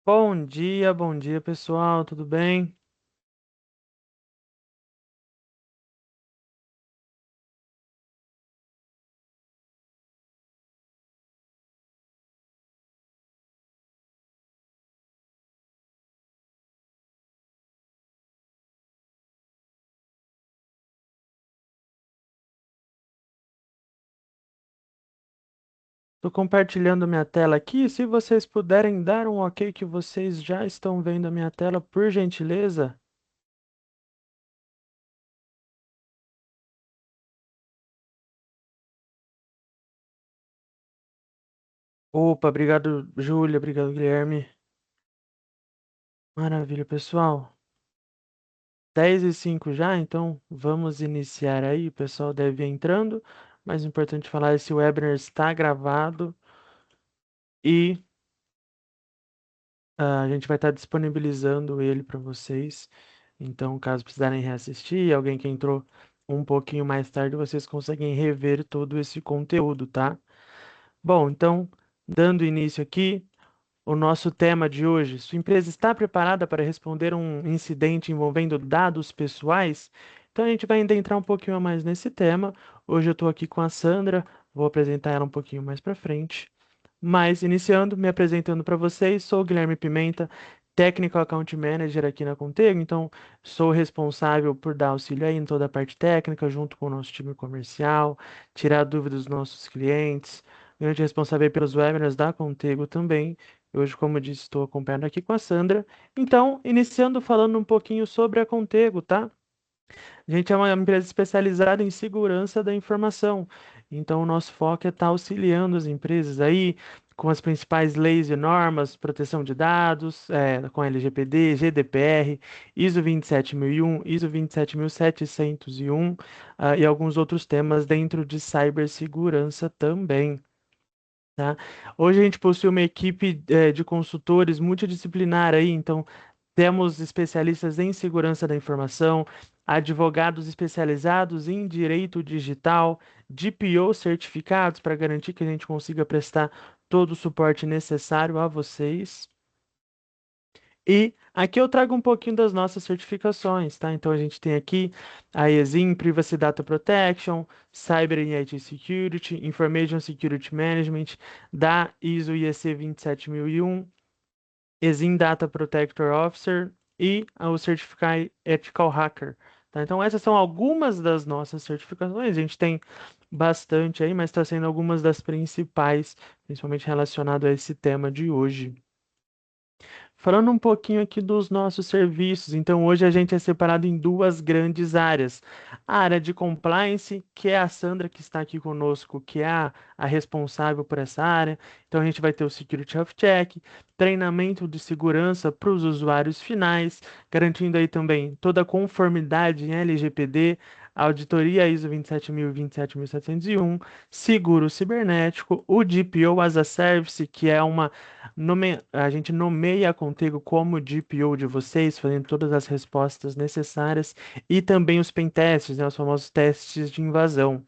Bom dia, pessoal, tudo bem? Estou compartilhando minha tela aqui. Se vocês puderem dar um ok que vocês já estão vendo a minha tela, por gentileza. Opa, obrigado, Júlia, obrigado, Guilherme. Maravilha, pessoal. 10:05 já, então vamos iniciar aí. O pessoal deve ir entrando. Mais importante falar, esse webinar está gravado e a gente vai estar disponibilizando ele para vocês. Então, caso precisarem reassistir, alguém que entrou um pouquinho mais tarde, vocês conseguem rever todo esse conteúdo, tá? Bom, então, dando início aqui, o nosso tema de hoje: sua empresa está preparada para responder um incidente envolvendo dados pessoais? Então, a gente vai adentrar um pouquinho mais nesse tema. Hoje eu estou aqui com a Sandra, vou apresentar ela um pouquinho mais para frente. Mas, iniciando, me apresentando para vocês, sou o Guilherme Pimenta, Technical Account Manager aqui na Contego, então sou responsável por dar auxílio aí em toda a parte técnica, junto com o nosso time comercial, tirar dúvidas dos nossos clientes, grande responsável aí pelos webinars da Contego também. Hoje, como eu disse, estou acompanhado aqui com a Sandra. Então, iniciando falando um pouquinho sobre a Contego, tá? A gente é uma empresa especializada em segurança da informação. Então, o nosso foco é estar auxiliando as empresas aí com as principais leis e normas, proteção de dados, com LGPD, GDPR, ISO 27001, ISO 27701, e alguns outros temas dentro de cibersegurança também. Tá? Hoje a gente possui uma equipe de consultores multidisciplinar aí, então temos especialistas em segurança da informação, advogados especializados em direito digital, DPO certificados para garantir que a gente consiga prestar todo o suporte necessário a vocês. E aqui eu trago um pouquinho das nossas certificações, tá? Então a gente tem aqui a ESIM, Privacy Data Protection, Cyber and IT Security, Information Security Management, da ISO IEC 27001, ESIM Data Protector Officer e o Certified Ethical Hacker. Tá? Então essas são algumas das nossas certificações. A gente tem bastante aí, mas está sendo algumas das principais, principalmente relacionado a esse tema de hoje. Falando um pouquinho aqui dos nossos serviços, então hoje a gente é separado em duas grandes áreas. A área de compliance, que é a Sandra que está aqui conosco, que é a responsável por essa área. Então a gente vai ter o Security Health Check, treinamento de segurança para os usuários finais, garantindo aí também toda a conformidade em LGPD, auditoria ISO 27000 e 27701, seguro cibernético, o DPO as a Service, que é uma a gente nomeia a Contigo como DPO de vocês, fazendo todas as respostas necessárias e também os pentests, né, os famosos testes de invasão.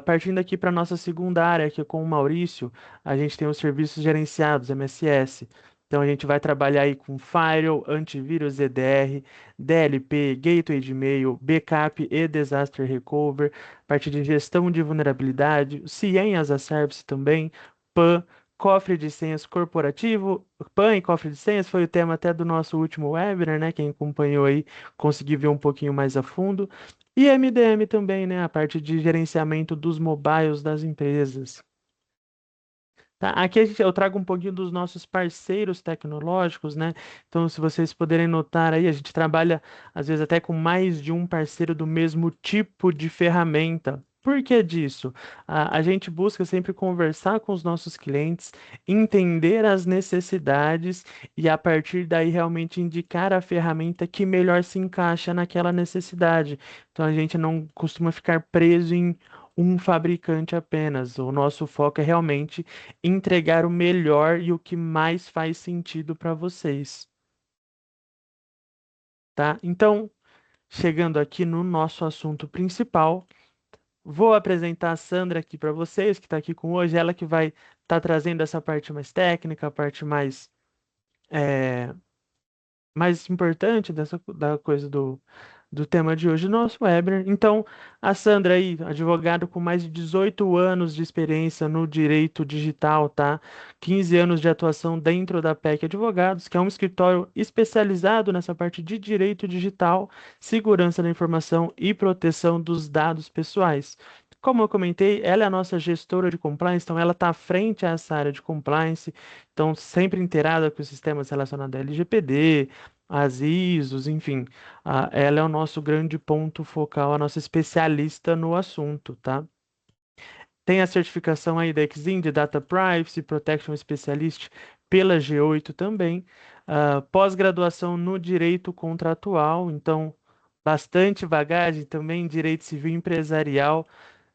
Partindo aqui para a nossa segunda área, que é com o Maurício, a gente tem os serviços gerenciados, MSS. Então a gente vai trabalhar aí com Firewall, antivírus EDR, DLP, Gateway de e-mail, Backup e Disaster Recover, parte de gestão de vulnerabilidade, CIEM as a Service também, PAN, cofre de senhas corporativo, PAN e cofre de senhas foi o tema até do nosso último webinar, né? Quem acompanhou aí conseguiu ver um pouquinho mais a fundo. E MDM também, né? A parte de gerenciamento dos mobiles das empresas. Tá? Aqui eu trago um pouquinho dos nossos parceiros tecnológicos, né? Então, se vocês puderem notar aí, a gente trabalha às vezes até com mais de um parceiro do mesmo tipo de ferramenta. Por que disso? A gente busca sempre conversar com os nossos clientes, entender as necessidades e, a partir daí, realmente indicar a ferramenta que melhor se encaixa naquela necessidade. Então, a gente não costuma ficar preso em um fabricante apenas. O nosso foco é realmente entregar o melhor e o que mais faz sentido para vocês, tá? Então, chegando aqui no nosso assunto principal, vou apresentar a Sandra aqui para vocês, que está aqui com hoje, ela que vai estar trazendo essa parte mais técnica, a parte mais mais importante da coisa do tema de hoje, nosso webinar. Então, a Sandra aí, advogada com mais de 18 anos de experiência no direito digital, tá? 15 anos de atuação dentro da PEC Advogados, que é um escritório especializado nessa parte de direito digital, segurança da informação e proteção dos dados pessoais. Como eu comentei, ela é a nossa gestora de compliance, então ela está à frente a essa área de compliance, então sempre inteirada com os sistemas relacionados a LGPD, as ISOs, enfim, ela é o nosso grande ponto focal, a nossa especialista no assunto, tá? Tem a certificação aí da Exim de Data Privacy Protection Specialist pela G8 também, pós-graduação no direito contratual, então bastante bagagem também em direito civil empresarial,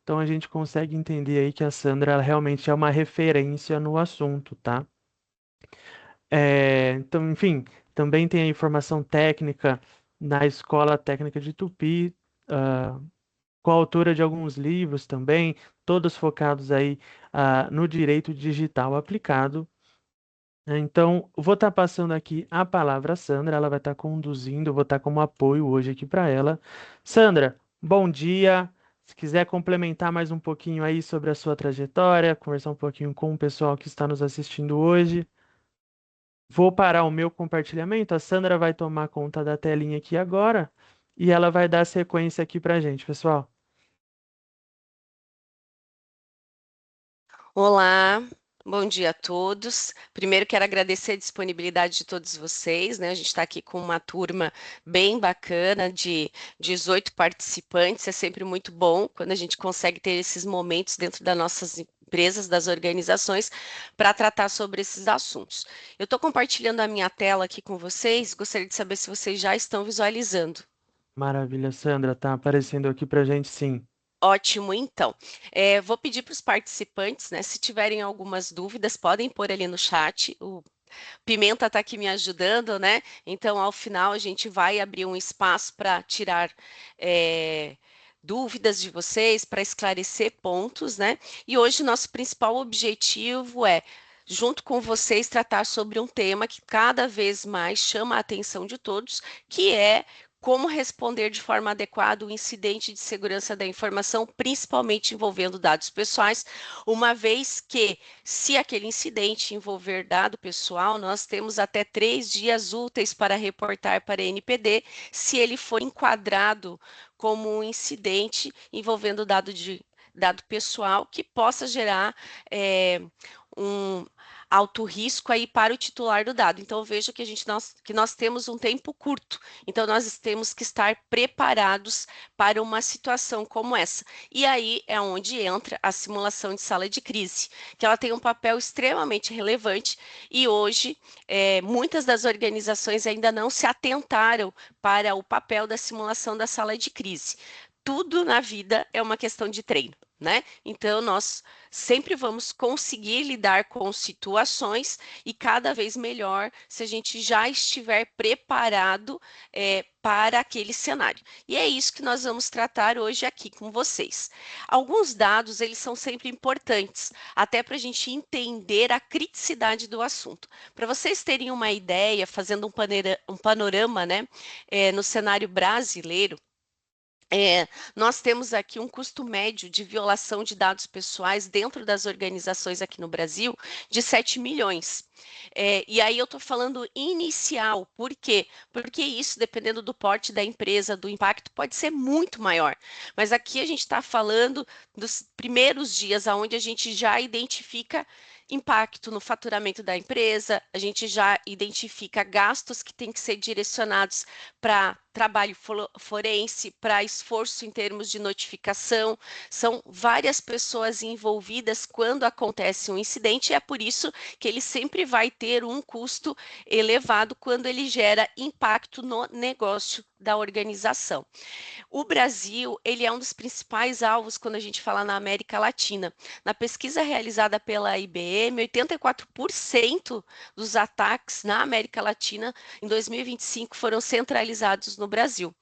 então a gente consegue entender aí que a Sandra ela realmente é uma referência no assunto, tá? Então, enfim, também tem a informação técnica na Escola Técnica de Tupi, ah, coautora de alguns livros também, todos focados aí, no direito digital aplicado. Então, vou estar passando aqui a palavra à Sandra, ela vai estar conduzindo, eu vou estar como apoio hoje aqui para ela. Sandra, bom dia. Se quiser complementar mais um pouquinho aí sobre a sua trajetória, conversar um pouquinho com o pessoal que está nos assistindo hoje. Vou parar o meu compartilhamento. A Sandra vai tomar conta da telinha aqui agora e ela vai dar sequência aqui pra gente, pessoal. Olá, bom dia a todos. Primeiro quero agradecer a disponibilidade de todos vocês, né? A gente está aqui com uma turma bem bacana de 18 participantes. É sempre muito bom quando a gente consegue ter esses momentos dentro das nossas empresas, das organizações, para tratar sobre esses assuntos. Eu estou compartilhando a minha tela aqui com vocês. Gostaria de saber se vocês já estão visualizando. Maravilha, Sandra, tá aparecendo aqui pra gente, sim. Ótimo, então. Vou pedir para os participantes, né, se tiverem algumas dúvidas, podem pôr ali no chat. O Pimenta está aqui me ajudando, né? Então, ao final, a gente vai abrir um espaço para tirar dúvidas de vocês, para esclarecer pontos, né? E hoje, nosso principal objetivo é, junto com vocês, tratar sobre um tema que cada vez mais chama a atenção de todos, que é como responder de forma adequada o incidente de segurança da informação, principalmente envolvendo dados pessoais, uma vez que, se aquele incidente envolver dado pessoal, nós temos até 3 dias úteis para reportar para a NPD, se ele for enquadrado como um incidente envolvendo dado pessoal que possa gerar um alto risco aí para o titular do dado. Então, veja que nós temos um tempo curto. Então, nós temos que estar preparados para uma situação como essa. E aí é onde entra a simulação de sala de crise, que ela tem um papel extremamente relevante e hoje muitas das organizações ainda não se atentaram para o papel da simulação da sala de crise. Tudo na vida é uma questão de treino, né? Então, nós sempre vamos conseguir lidar com situações e cada vez melhor se a gente já estiver preparado para aquele cenário. E é isso que nós vamos tratar hoje aqui com vocês. Alguns dados, eles são sempre importantes, até para a gente entender a criticidade do assunto. Para vocês terem uma ideia, fazendo um panorama, né, no cenário brasileiro, nós temos aqui um custo médio de violação de dados pessoais dentro das organizações aqui no Brasil de 7 milhões. E aí eu estou falando inicial, por quê? Porque isso, dependendo do porte da empresa, do impacto, pode ser muito maior. Mas aqui a gente está falando dos primeiros dias, onde a gente já identifica impacto no faturamento da empresa, a gente já identifica gastos que têm que ser direcionados para trabalho forense, para esforço em termos de notificação. São várias pessoas envolvidas quando acontece um incidente, e é por isso que ele sempre vai ter um custo elevado quando ele gera impacto no negócio da organização. O Brasil, ele é um dos principais alvos quando a gente fala na América Latina. Na pesquisa realizada pela IBM, 84% dos ataques na América Latina em 2025 foram centralizados no Brasil.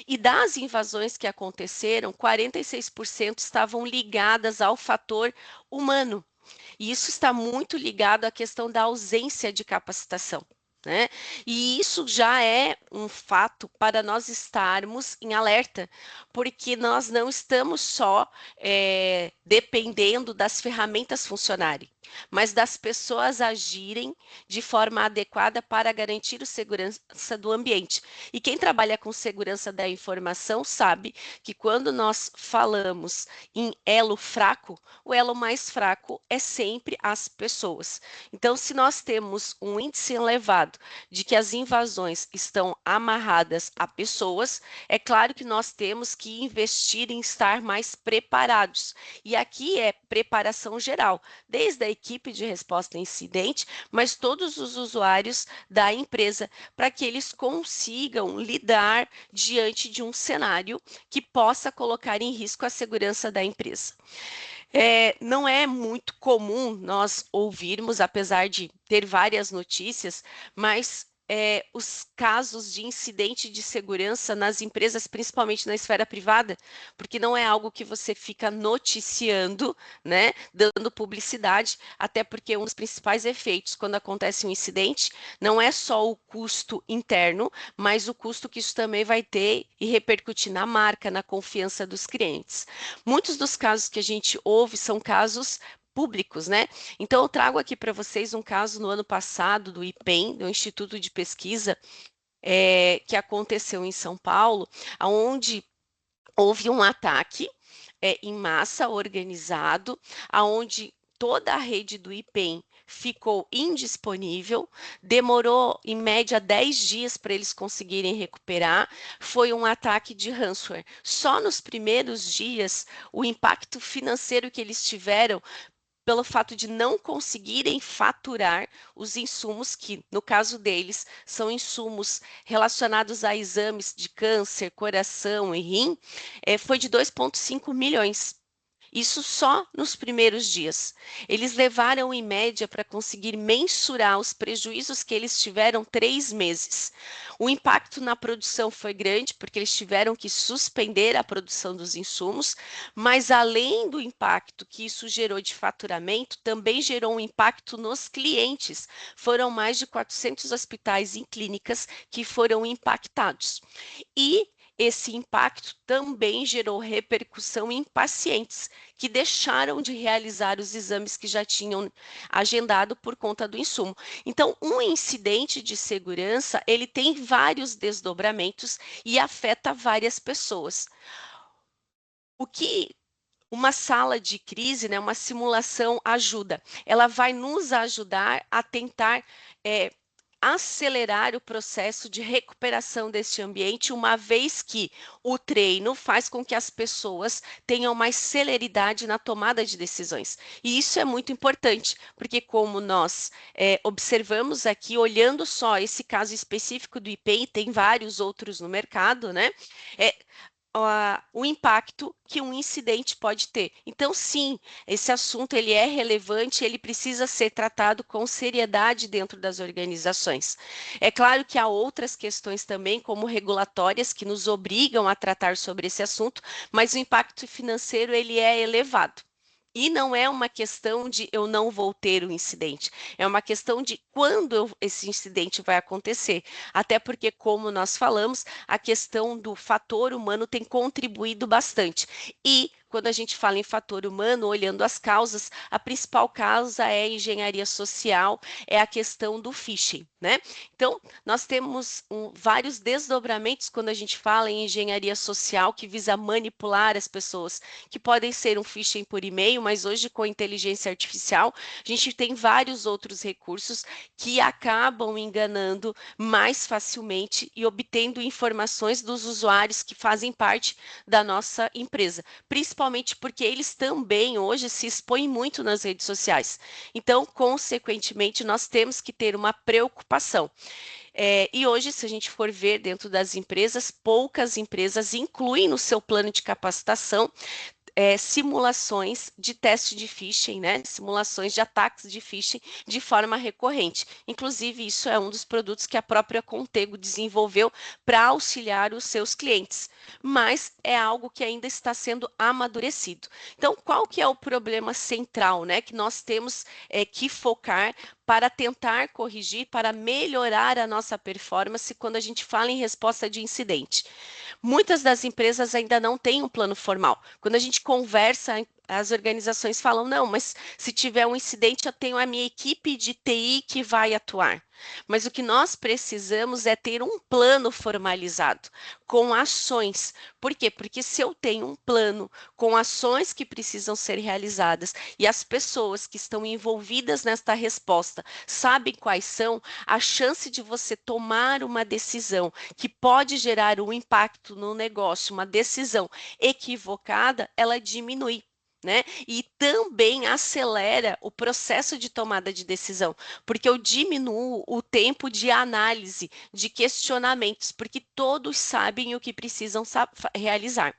E das invasões que aconteceram, 46% estavam ligadas ao fator humano. E isso está muito ligado à questão da ausência de capacitação, né? E isso já é um fato para nós estarmos em alerta, porque nós não estamos só dependendo das ferramentas funcionarem, mas das pessoas agirem de forma adequada para garantir a segurança do ambiente. E quem trabalha com segurança da informação sabe que quando nós falamos em elo fraco, o elo mais fraco é sempre as pessoas. Então, se nós temos um índice elevado de que as invasões estão amarradas a pessoas, é claro que nós temos que investir em estar mais preparados. E aqui é preparação geral, desde a equipe de resposta a incidente, mas todos os usuários da empresa, para que eles consigam lidar diante de um cenário que possa colocar em risco a segurança da empresa. Não é muito comum nós ouvirmos, apesar de ter várias notícias, mas os casos de incidente de segurança nas empresas, principalmente na esfera privada, porque não é algo que você fica noticiando, né, dando publicidade, até porque um dos principais efeitos quando acontece um incidente não é só o custo interno, mas o custo que isso também vai ter e repercutir na marca, na confiança dos clientes. Muitos dos casos que a gente ouve são casos públicos, né? Então, eu trago aqui para vocês um caso no ano passado do IPEM, do Instituto de Pesquisa, que aconteceu em São Paulo, onde houve um ataque em massa organizado, aonde toda a rede do IPEM ficou indisponível, demorou em média 10 dias para eles conseguirem recuperar. Foi um ataque de ransomware. Só nos primeiros dias, o impacto financeiro que eles tiveram pelo fato de não conseguirem faturar os insumos que, no caso deles, são insumos relacionados a exames de câncer, coração e rim, foi de 2,5 milhões. Isso só nos primeiros dias. Eles levaram em média para conseguir mensurar os prejuízos que eles tiveram 3 meses. O impacto na produção foi grande, porque eles tiveram que suspender a produção dos insumos, mas além do impacto que isso gerou de faturamento, também gerou um impacto nos clientes. Foram mais de 400 hospitais e clínicas que foram impactados. E esse impacto também gerou repercussão em pacientes que deixaram de realizar os exames que já tinham agendado por conta do insumo. Então, um incidente de segurança, ele tem vários desdobramentos e afeta várias pessoas. O que uma sala de crise, né, uma simulação ajuda? Ela vai nos ajudar a tentar acelerar o processo de recuperação deste ambiente, uma vez que o treino faz com que as pessoas tenham mais celeridade na tomada de decisões. E isso é muito importante, porque como nós observamos aqui, olhando só esse caso específico do IPEI, tem vários outros no mercado, né? O impacto que um incidente pode ter. Então, sim, esse assunto ele é relevante, ele precisa ser tratado com seriedade dentro das organizações. É claro que há outras questões também, como regulatórias, que nos obrigam a tratar sobre esse assunto, mas o impacto financeiro ele é elevado. E não é uma questão de eu não vou ter o incidente, é uma questão de quando esse incidente vai acontecer. Até porque, como nós falamos, a questão do fator humano tem contribuído bastante. E quando a gente fala em fator humano, olhando as causas, a principal causa é a engenharia social, é a questão do phishing, né? Então, nós temos vários desdobramentos quando a gente fala em engenharia social que visa manipular as pessoas, que podem ser um phishing por e-mail, mas hoje com inteligência artificial, a gente tem vários outros recursos que acabam enganando mais facilmente e obtendo informações dos usuários que fazem parte da nossa empresa, principalmente porque eles também hoje se expõem muito nas redes sociais. Então, consequentemente, nós temos que ter uma preocupação. E hoje, se a gente for ver dentro das empresas, poucas empresas incluem no seu plano de capacitação simulações de teste de phishing, né? Simulações de ataques de phishing de forma recorrente. Inclusive, isso é um dos produtos que a própria Contego desenvolveu para auxiliar os seus clientes, mas é algo que ainda está sendo amadurecido. Então, qual que é o problema central, né, que nós temos que focar para tentar corrigir, para melhorar a nossa performance quando a gente fala em resposta de incidente. Muitas das empresas ainda não têm um plano formal. Quando a gente conversa, as organizações falam: não, mas se tiver um incidente, eu tenho a minha equipe de TI que vai atuar. Mas o que nós precisamos é ter um plano formalizado, com ações. Por quê? Porque se eu tenho um plano com ações que precisam ser realizadas e as pessoas que estão envolvidas nesta resposta sabem quais são, a chance de você tomar uma decisão que pode gerar um impacto no negócio, uma decisão equivocada, ela diminui. Né? E também acelera o processo de tomada de decisão, porque eu diminuo o tempo de análise, de questionamentos, porque todos sabem o que precisam realizar.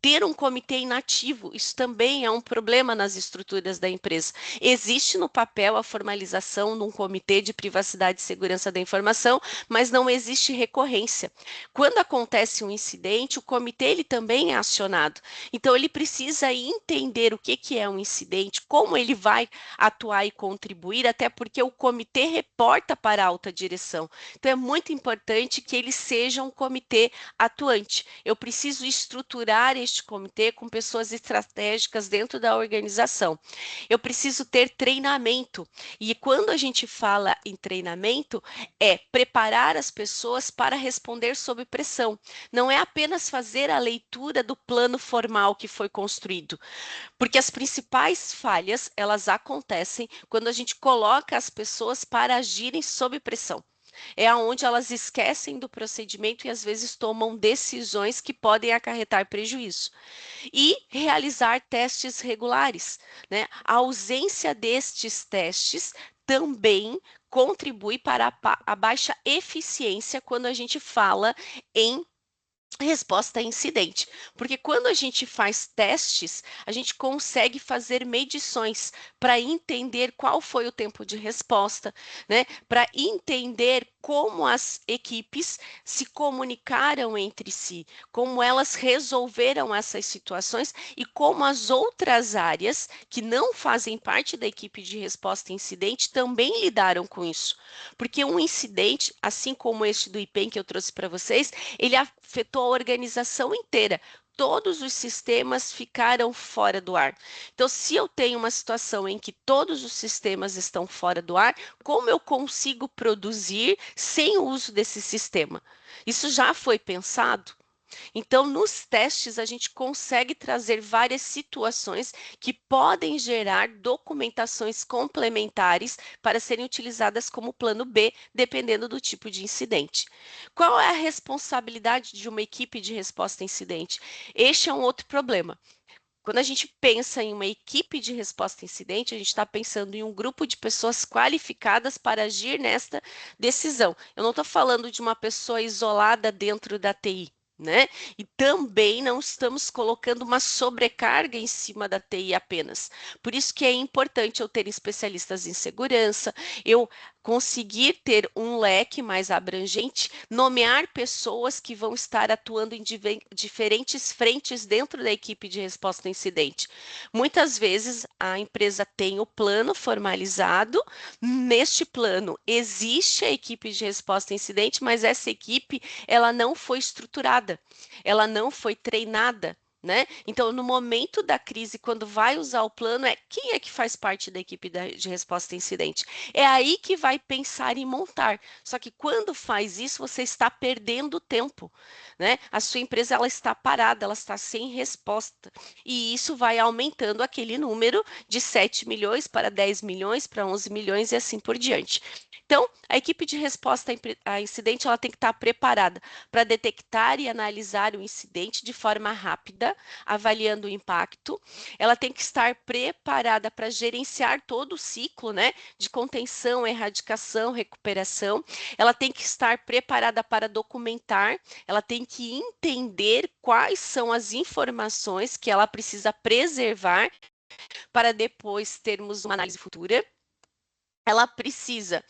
Ter um comitê inativo, isso também é um problema nas estruturas da empresa. Existe no papel a formalização de um comitê de privacidade e segurança da informação, mas não existe recorrência. Quando acontece um incidente, o comitê ele também é acionado. Então, ele precisa entender o que é um incidente, como ele vai atuar e contribuir, até porque o comitê reporta para a alta direção. Então, é muito importante que ele seja um comitê atuante. Eu preciso estruturar este comitê com pessoas estratégicas dentro da organização. Eu preciso ter treinamento. E quando a gente fala em treinamento, é preparar as pessoas para responder sob pressão. Não é apenas fazer a leitura do plano formal que foi construído, porque as principais falhas, elas acontecem quando a gente coloca as pessoas para agirem sob pressão. É aonde elas esquecem do procedimento e às vezes tomam decisões que podem acarretar prejuízo. E realizar testes regulares, né? A ausência destes testes também contribui para a baixa eficiência quando a gente fala em resposta a incidente, porque quando a gente faz testes, a gente consegue fazer medições para entender qual foi o tempo de resposta, né? Para entender como as equipes se comunicaram entre si, como elas resolveram essas situações e como as outras áreas que não fazem parte da equipe de resposta a incidente também lidaram com isso. Porque um incidente, assim como este do IPEM que eu trouxe para vocês, ele afetou a organização inteira. Todos os sistemas ficaram fora do ar. Então, se eu tenho uma situação em que todos os sistemas estão fora do ar, como eu consigo produzir sem o uso desse sistema? Isso já foi pensado? Então, nos testes, a gente consegue trazer várias situações que podem gerar documentações complementares para serem utilizadas como plano B, dependendo do tipo de incidente. Qual é a responsabilidade de uma equipe de resposta a incidente? Este é um outro problema. Quando a gente pensa em uma equipe de resposta a incidente, a gente está pensando em um grupo de pessoas qualificadas para agir nesta decisão. Eu não estou falando de uma pessoa isolada dentro da TI. Né? E também não estamos colocando uma sobrecarga em cima da TI apenas. Por isso que é importante eu ter especialistas em segurança, eu conseguir ter um leque mais abrangente, nomear pessoas que vão estar atuando em diferentes frentes dentro da equipe de resposta a incidente. Muitas vezes a empresa tem o plano formalizado, neste plano existe a equipe de resposta a incidente, mas essa equipe ela não foi estruturada, ela não foi treinada. Né? Então, no momento da crise, quando vai usar o plano, quem é que faz parte da equipe de resposta a incidente? É aí que vai pensar em montar. Só que quando faz isso, você está perdendo tempo, né? A sua empresa ela está parada, ela está sem resposta. E isso vai aumentando aquele número de 7 milhões para 10 milhões, para 11 milhões e assim por diante. Então, a equipe de resposta a incidente ela tem que estar preparada para detectar e analisar o incidente de forma rápida, avaliando o impacto. Ela tem que estar preparada para gerenciar todo o ciclo, né, de contenção, erradicação, recuperação. Ela tem que estar preparada para documentar, ela tem que entender quais são as informações que ela precisa preservar para depois termos uma análise futura. Ela precisa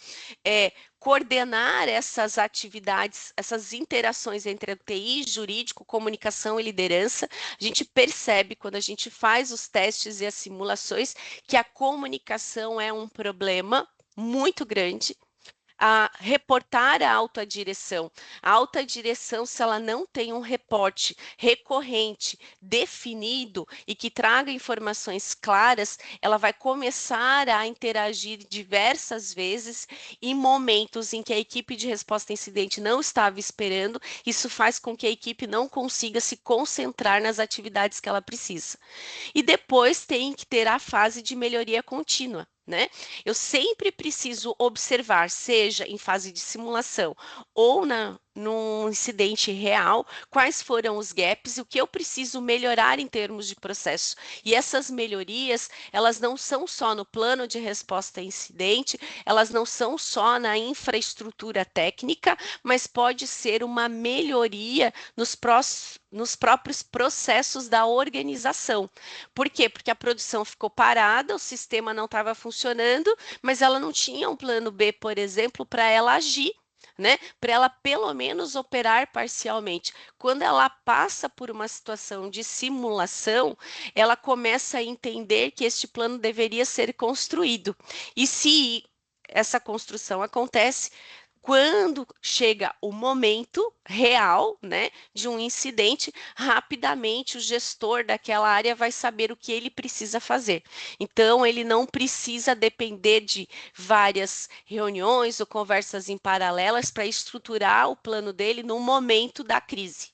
coordenar essas atividades, essas interações entre a TI, jurídico, comunicação e liderança. A gente percebe quando a gente faz os testes e as simulações que a comunicação é um problema muito grande, a reportar a alta direção. A alta direção, se ela não tem um reporte recorrente, definido e que traga informações claras, ela vai começar a interagir diversas vezes em momentos em que a equipe de resposta a incidente não estava esperando. Isso faz com que a equipe não consiga se concentrar nas atividades que ela precisa. E depois tem que ter a fase de melhoria contínua, né? Eu sempre preciso observar, seja em fase de simulação ou num incidente real, quais foram os gaps e o que eu preciso melhorar em termos de processo. E essas melhorias, elas não são só no plano de resposta a incidente, elas não são só na infraestrutura técnica, mas pode ser uma melhoria nos próprios processos da organização. Por quê? Porque a produção ficou parada, o sistema não estava funcionando, mas ela não tinha um plano B, por exemplo, para ela agir. Né? Para ela pelo menos operar parcialmente. Quando ela passa por uma situação de simulação, ela começa a entender que este plano deveria ser construído. E se essa construção acontece, quando chega o momento real, né, de um incidente, rapidamente o gestor daquela área vai saber o que ele precisa fazer. Então, ele não precisa depender de várias reuniões ou conversas em paralelas para estruturar o plano dele no momento da crise.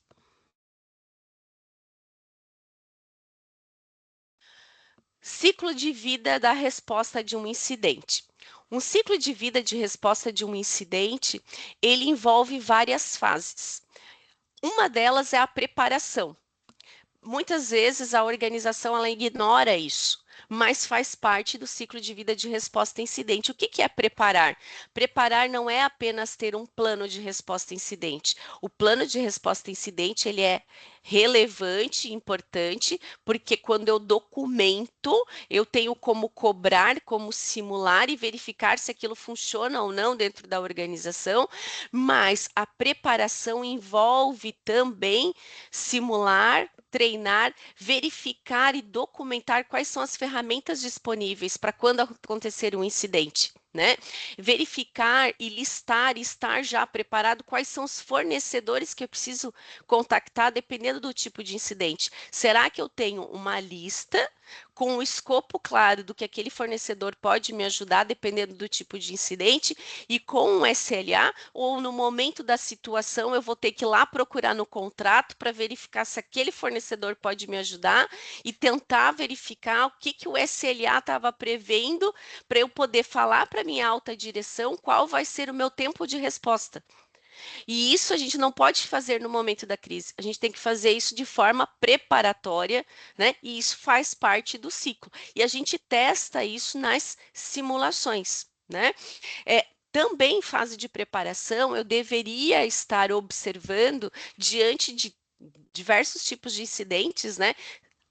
Ciclo de vida da resposta de um incidente. Um ciclo de vida de resposta de um incidente, ele envolve várias fases. Uma delas é a preparação. Muitas vezes a organização ela ignora isso, mas faz parte do ciclo de vida de resposta a incidente. O que que é preparar? Preparar não é apenas ter um plano de resposta a incidente. O plano de resposta a incidente ele é relevante, importante, porque quando eu documento, eu tenho como cobrar, como simular e verificar se aquilo funciona ou não dentro da organização, mas a preparação envolve também simular, treinar, verificar e documentar quais são as ferramentas disponíveis para quando acontecer um incidente. Né? Verificar e listar, e estar já preparado quais são os fornecedores que eu preciso contactar dependendo do tipo de incidente. Será que eu tenho uma lista com o escopo claro do que aquele fornecedor pode me ajudar dependendo do tipo de incidente e com um SLA ou no momento da situação eu vou ter que ir lá procurar no contrato para verificar se aquele fornecedor pode me ajudar e tentar verificar o que que o SLA estava prevendo para eu poder falar para minha alta direção qual vai ser o meu tempo de resposta. E isso a gente não pode fazer no momento da crise. A gente tem que fazer isso de forma preparatória, né? E isso faz parte do ciclo. E a gente testa isso nas simulações, né? Também em fase de preparação, eu deveria estar observando diante de diversos tipos de incidentes, né?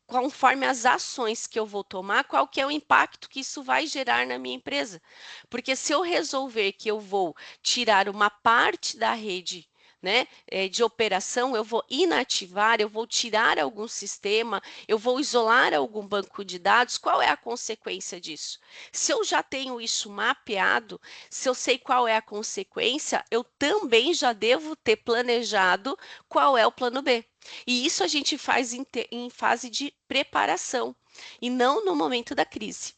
Conforme as ações que eu vou tomar, qual que é o impacto que isso vai gerar na minha empresa. Porque se eu resolver que eu vou tirar uma parte da rede, né, de operação, eu vou inativar, eu vou tirar algum sistema, eu vou isolar algum banco de dados, qual é a consequência disso? Se eu já tenho isso mapeado, se eu sei qual é a consequência, eu também já devo ter planejado qual é o plano B. E isso a gente faz em fase de preparação e não no momento da crise.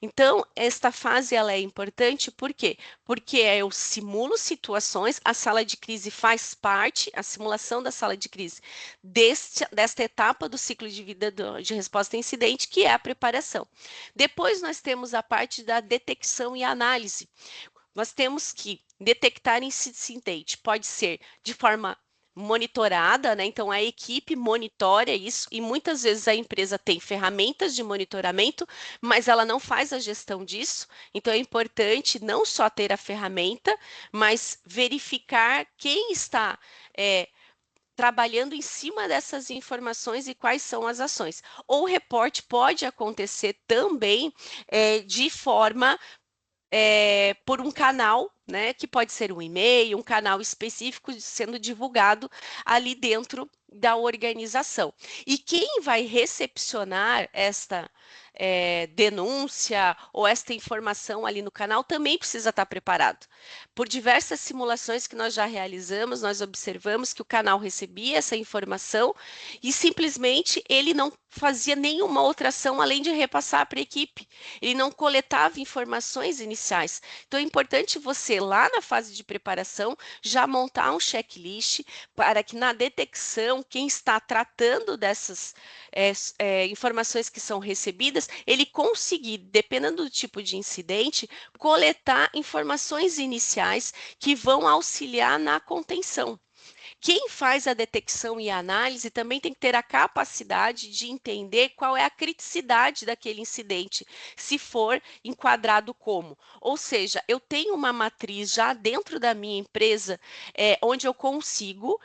Então, esta fase ela é importante, por quê? Porque eu simulo situações, a sala de crise faz parte, a simulação da sala de crise, desta etapa do ciclo de vida de resposta a incidente, que é a preparação. Depois nós temos a parte da detecção e análise. Nós temos que detectar incidente, pode ser de forma monitorada, né? Então a equipe monitora isso e muitas vezes a empresa tem ferramentas de monitoramento, mas ela não faz a gestão disso. Então é importante não só ter a ferramenta, mas verificar quem está trabalhando em cima dessas informações e quais são as ações. Ou o reporte pode acontecer também de forma por um canal, né, que pode ser um e-mail, um canal específico sendo divulgado ali dentro da organização. E quem vai recepcionar denúncia ou esta informação ali no canal, também precisa estar preparado. Por diversas simulações que nós já realizamos, nós observamos que o canal recebia essa informação e simplesmente ele não fazia nenhuma outra ação além de repassar para a equipe. Ele não coletava informações iniciais. Então é importante você, lá na fase de preparação, já montar um checklist para que na detecção, quem está tratando dessas informações que são recebidas, ele conseguir, dependendo do tipo de incidente, coletar informações iniciais que vão auxiliar na contenção. Quem faz a detecção e a análise também tem que ter a capacidade de entender qual é a criticidade daquele incidente, se for enquadrado como. Ou seja, eu tenho uma matriz já dentro da minha empresa, onde eu consigo,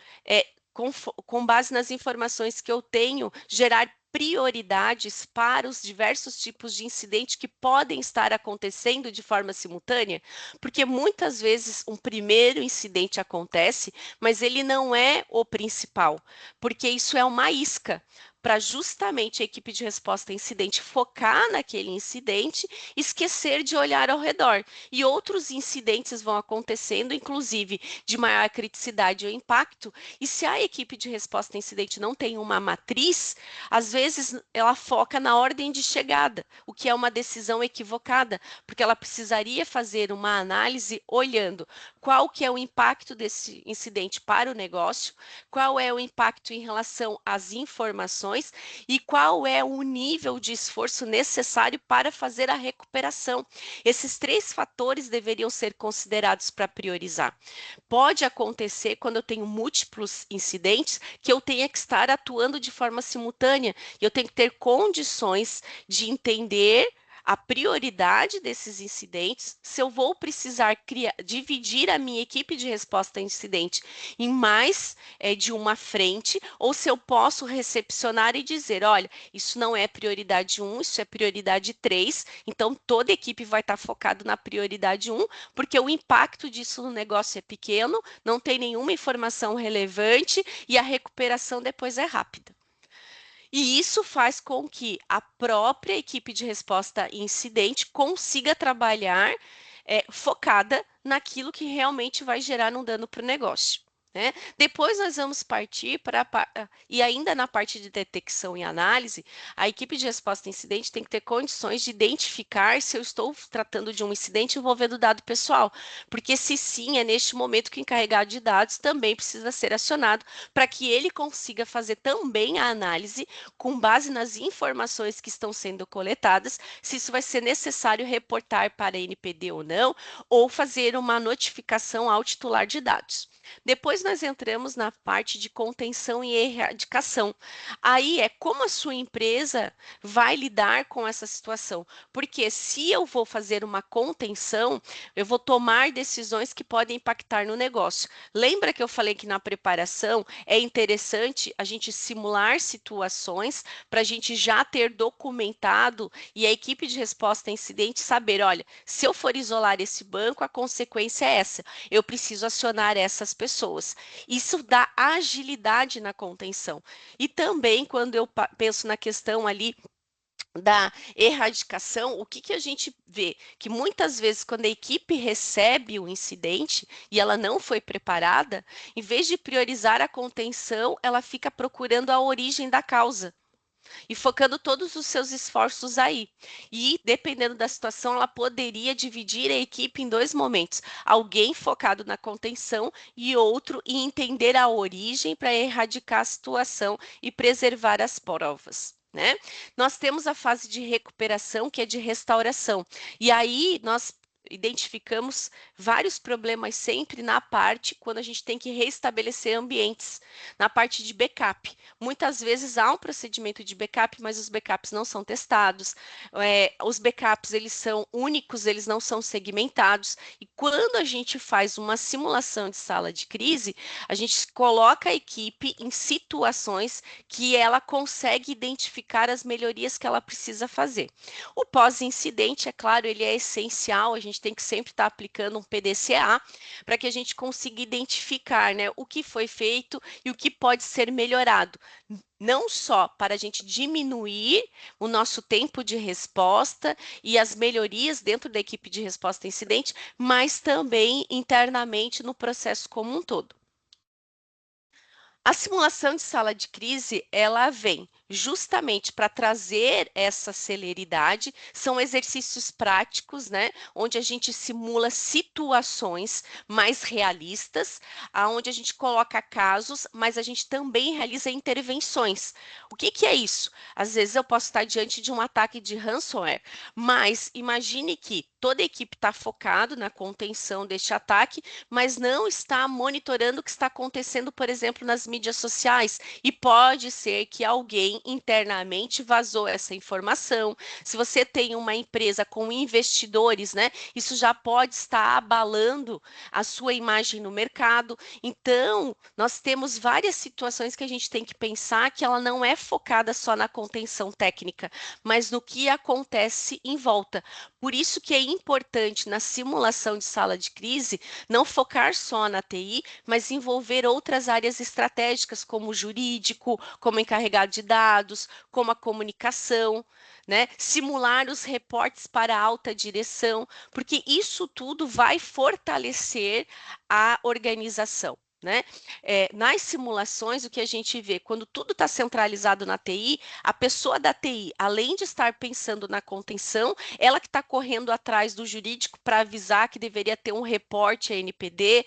com base nas informações que eu tenho, gerar prioridades para os diversos tipos de incidentes que podem estar acontecendo de forma simultânea, porque muitas vezes um primeiro incidente acontece, mas ele não é o principal, porque isso é uma isca para justamente a equipe de resposta a incidente focar naquele incidente, esquecer de olhar ao redor. E outros incidentes vão acontecendo, inclusive de maior criticidade ou impacto, e se a equipe de resposta a incidente não tem uma matriz, às vezes ela foca na ordem de chegada, o que é uma decisão equivocada, porque ela precisaria fazer uma análise olhando qual que é o impacto desse incidente para o negócio, qual é o impacto em relação às informações e qual é o nível de esforço necessário para fazer a recuperação. Esses três fatores deveriam ser considerados para priorizar. Pode acontecer quando eu tenho múltiplos incidentes que eu tenha que estar atuando de forma simultânea e eu tenho que ter condições de entender a prioridade desses incidentes, se eu vou precisar dividir a minha equipe de resposta a incidente em mais de uma frente, ou se eu posso recepcionar e dizer, olha, isso não é prioridade 1, isso é prioridade 3, então toda a equipe vai estar focada na prioridade 1, porque o impacto disso no negócio é pequeno, não tem nenhuma informação relevante e a recuperação depois é rápida. E isso faz com que a própria equipe de resposta a incidente consiga trabalhar focada naquilo que realmente vai gerar um dano para o negócio. Né? Depois nós vamos partir para, e ainda na parte de detecção e análise, a equipe de resposta a incidente tem que ter condições de identificar se eu estou tratando de um incidente envolvendo dado pessoal, porque se sim, é neste momento que o encarregado de dados também precisa ser acionado para que ele consiga fazer também a análise com base nas informações que estão sendo coletadas, se isso vai ser necessário reportar para a NPD ou não, ou fazer uma notificação ao titular de dados. Depois nós entramos na parte de contenção e erradicação. Aí é como a sua empresa vai lidar com essa situação. Porque se eu vou fazer uma contenção, eu vou tomar decisões que podem impactar no negócio. Lembra que eu falei que na preparação é interessante a gente simular situações para a gente já ter documentado e a equipe de resposta a incidente saber, olha, se eu for isolar esse banco, a consequência é essa. Eu preciso acionar essas pessoas. Isso dá agilidade na contenção. E também, quando eu penso na questão ali da erradicação, o que a gente vê? Que muitas vezes, quando a equipe recebe o incidente e ela não foi preparada, em vez de priorizar a contenção, ela fica procurando a origem da causa e focando todos os seus esforços aí. E, dependendo da situação, ela poderia dividir a equipe em dois momentos: alguém focado na contenção e outro em entender a origem para erradicar a situação e preservar as provas. Né? Nós temos a fase de recuperação, que é de restauração. E aí nós identificamos vários problemas sempre na parte quando a gente tem que restabelecer ambientes, na parte de backup. Muitas vezes há um procedimento de backup, mas os backups não são testados. Os backups eles são únicos, eles não são segmentados. E quando a gente faz uma simulação de sala de crise, a gente coloca a equipe em situações que ela consegue identificar as melhorias que ela precisa fazer. O pós-incidente, é claro, ele é essencial. A gente gente tem que sempre estar aplicando um PDCA para que a gente consiga identificar, né, o que foi feito e o que pode ser melhorado. Não só para a gente diminuir o nosso tempo de resposta e as melhorias dentro da equipe de resposta a incidente, mas também internamente no processo como um todo. A simulação de sala de crise, ela vem justamente para trazer essa celeridade. São exercícios práticos, né, onde a gente simula situações mais realistas, aonde a gente coloca casos, mas a gente também realiza intervenções. O que que é isso? Às vezes eu posso estar diante de um ataque de ransomware, mas imagine que toda a equipe está focado na contenção deste ataque, mas não está monitorando o que está acontecendo, por exemplo, nas mídias sociais. E pode ser que alguém internamente vazou essa informação. Se você tem uma empresa com investidores, né, isso já pode estar abalando a sua imagem no mercado. Então, nós temos várias situações que a gente tem que pensar que ela não é focada só na contenção técnica, mas no que acontece em volta. Por isso que é importante na simulação de sala de crise não focar só na TI, mas envolver outras áreas estratégicas, como o jurídico, como o encarregado de dados, como a comunicação, né? Simular os reportes para a alta direção, porque isso tudo vai fortalecer a organização. Né? Nas simulações, o que a gente vê, quando tudo está centralizado na TI, a pessoa da TI, além de estar pensando na contenção, ela que está correndo atrás do jurídico para avisar que deveria ter um reporte a NPD,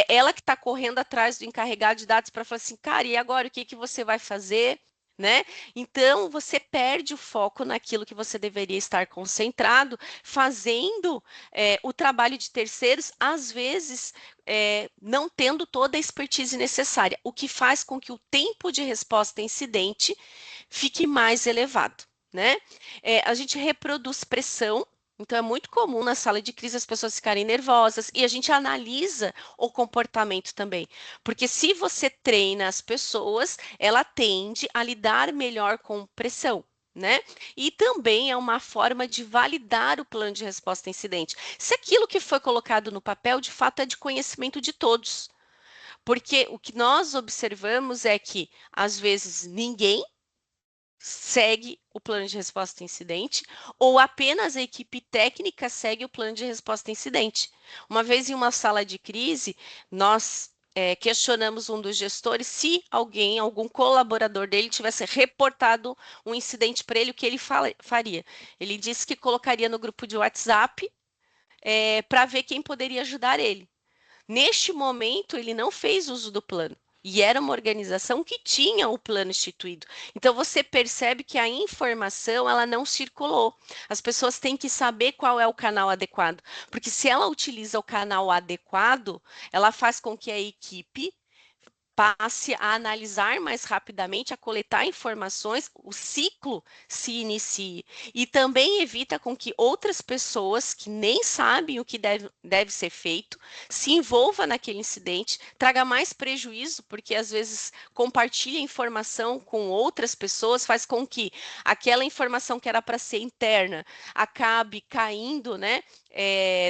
ela que está correndo atrás do encarregado de dados para falar assim, cara, e agora o que que você vai fazer? Né? Então, você perde o foco naquilo que você deveria estar concentrado, fazendo o trabalho de terceiros, às vezes não tendo toda a expertise necessária, o que faz com que o tempo de resposta a incidente fique mais elevado. Né? A gente reproduz pressão, então é muito comum na sala de crise as pessoas ficarem nervosas e a gente analisa o comportamento também, porque se você treina as pessoas, ela tende a lidar melhor com pressão. Né? E também é uma forma de validar o plano de resposta a incidente. Se aquilo que foi colocado no papel, de fato, é de conhecimento de todos. Porque o que nós observamos é que, às vezes, ninguém segue o plano de resposta a incidente, ou apenas a equipe técnica segue o plano de resposta a incidente. Uma vez em uma sala de crise, nós questionamos um dos gestores se alguém, algum colaborador dele, tivesse reportado um incidente para ele, o que ele faria. Ele disse que colocaria no grupo de WhatsApp para ver quem poderia ajudar ele. Neste momento, ele não fez uso do plano. E era uma organização que tinha o plano instituído. Então você percebe que a informação ela não circulou. As pessoas têm que saber qual é o canal adequado, porque se ela utiliza o canal adequado, ela faz com que a equipe passe a analisar mais rapidamente, a coletar informações, o ciclo se inicie. E também evita com que outras pessoas que nem sabem o que deve ser feito se envolva naquele incidente, traga mais prejuízo, porque às vezes compartilha informação com outras pessoas, faz com que aquela informação que era para ser interna acabe caindo, né?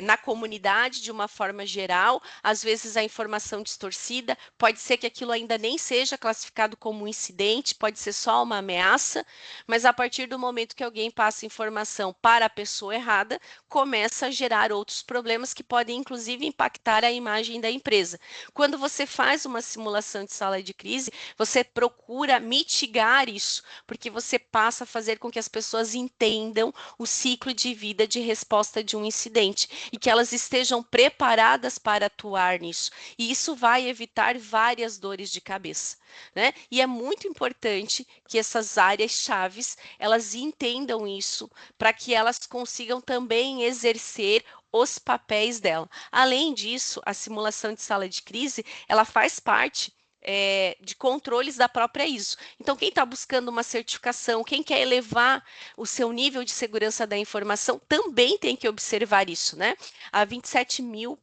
Na comunidade de uma forma geral, às vezes a informação distorcida, pode ser que aquilo ainda nem seja classificado como um incidente, pode ser só uma ameaça, mas a partir do momento que alguém passa informação para a pessoa errada, começa a gerar outros problemas que podem inclusive impactar a imagem da empresa. Quando você faz uma simulação de sala de crise, você procura mitigar isso, porque você passa a fazer com que as pessoas entendam o ciclo de vida de resposta de um incidente e que elas estejam preparadas para atuar nisso. E isso vai evitar várias dores de cabeça, né? E é muito importante que essas áreas chaves, elas entendam isso para que elas consigam também exercer os papéis dela. Além disso, a simulação de sala de crise, ela faz parte de controles da própria ISO. Então, quem está buscando uma certificação, quem quer elevar o seu nível de segurança da informação, também tem que observar isso, né? A 27000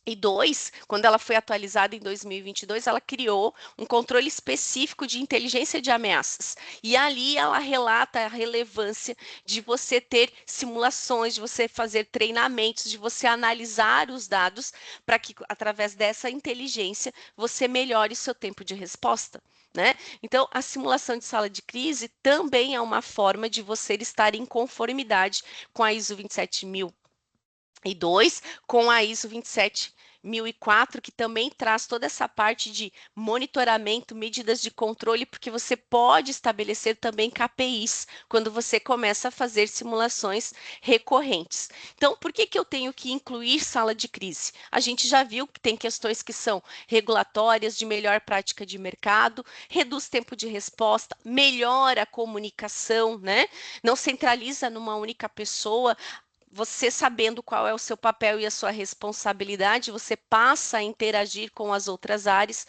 E dois, quando ela foi atualizada em 2022, ela criou um controle específico de inteligência de ameaças. E ali ela relata a relevância de você ter simulações, de você fazer treinamentos, de você analisar os dados para que, através dessa inteligência, você melhore o seu tempo de resposta. Né? Então, a simulação de sala de crise também é uma forma de você estar em conformidade com a ISO 27000 e dois, com a ISO 27004, que também traz toda essa parte de monitoramento, medidas de controle, porque você pode estabelecer também KPIs quando você começa a fazer simulações recorrentes. Então, por que que eu tenho que incluir sala de crise? A gente já viu que tem questões que são regulatórias, de melhor prática de mercado, reduz tempo de resposta, melhora a comunicação, né? Não centraliza numa única pessoa. Você sabendo qual é o seu papel e a sua responsabilidade, você passa a interagir com as outras áreas.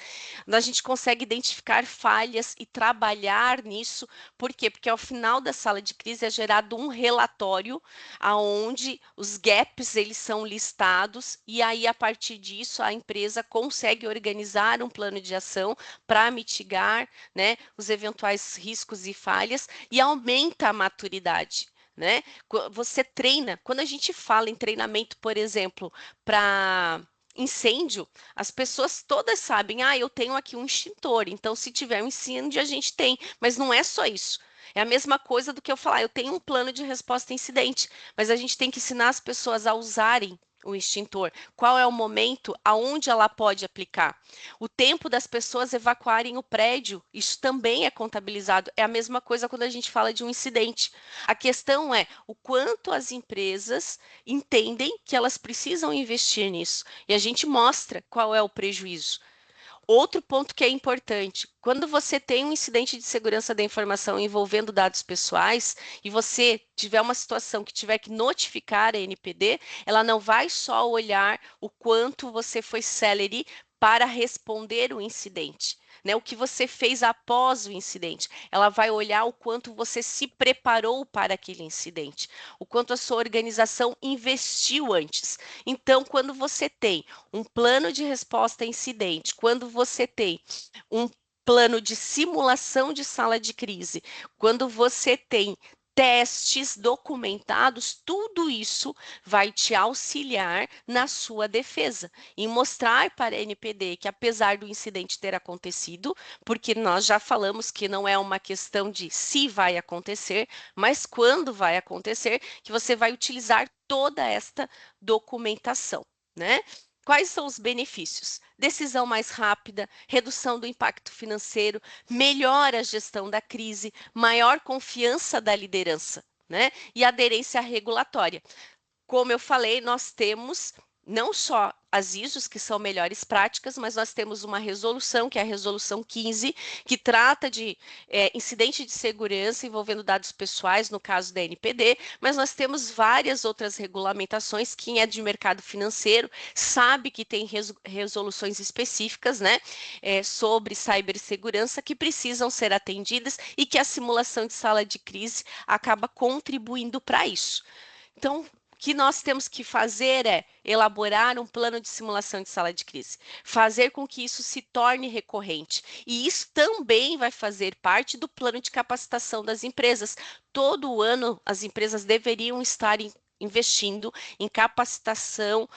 A gente consegue identificar falhas e trabalhar nisso. Por quê? Porque ao final da sala de crise é gerado um relatório aonde os gaps eles são listados e aí a partir disso a empresa consegue organizar um plano de ação para mitigar, né, os eventuais riscos e falhas e aumenta a maturidade. Né? Você treina. Quando a gente fala em treinamento, por exemplo, para incêndio, as pessoas todas sabem, eu tenho aqui um extintor, então se tiver um incêndio, a gente tem, mas não é só isso. É a mesma coisa do que eu falar, eu tenho um plano de resposta a incidente, mas a gente tem que ensinar as pessoas a usarem o extintor. Qual é o momento aonde ela pode aplicar? O tempo das pessoas evacuarem o prédio, isso também é contabilizado. É a mesma coisa quando a gente fala de um incidente. A questão é o quanto as empresas entendem que elas precisam investir nisso. E a gente mostra qual é o prejuízo. Outro ponto que é importante, quando você tem um incidente de segurança da informação envolvendo dados pessoais e você tiver uma situação que tiver que notificar a NPD, ela não vai só olhar o quanto você foi célere para responder o incidente, né? O que você fez após o incidente. Ela vai olhar o quanto você se preparou para aquele incidente, o quanto a sua organização investiu antes. Então, quando você tem um plano de resposta a incidente, quando você tem um plano de simulação de sala de crise, quando você tem testes documentados, tudo isso vai te auxiliar na sua defesa e mostrar para a NPD que, apesar do incidente ter acontecido, porque nós já falamos que não é uma questão de se vai acontecer, mas quando vai acontecer, que você vai utilizar toda esta documentação, né? Quais são os benefícios? Decisão mais rápida, redução do impacto financeiro, melhora a gestão da crise, maior confiança da liderança, né? E aderência regulatória. Como eu falei, nós temos não só as ISOs, que são melhores práticas, mas nós temos uma resolução, que é a resolução 15, que trata de incidente de segurança envolvendo dados pessoais, no caso da NPD, mas nós temos várias outras regulamentações. Quem é de mercado financeiro sabe que tem resoluções específicas, né, sobre cibersegurança que precisam ser atendidas e que a simulação de sala de crise acaba contribuindo para isso. Então, o que nós temos que fazer é elaborar um plano de simulação de sala de crise, fazer com que isso se torne recorrente. E isso também vai fazer parte do plano de capacitação das empresas. Todo ano, as empresas deveriam estar investindo em capacitação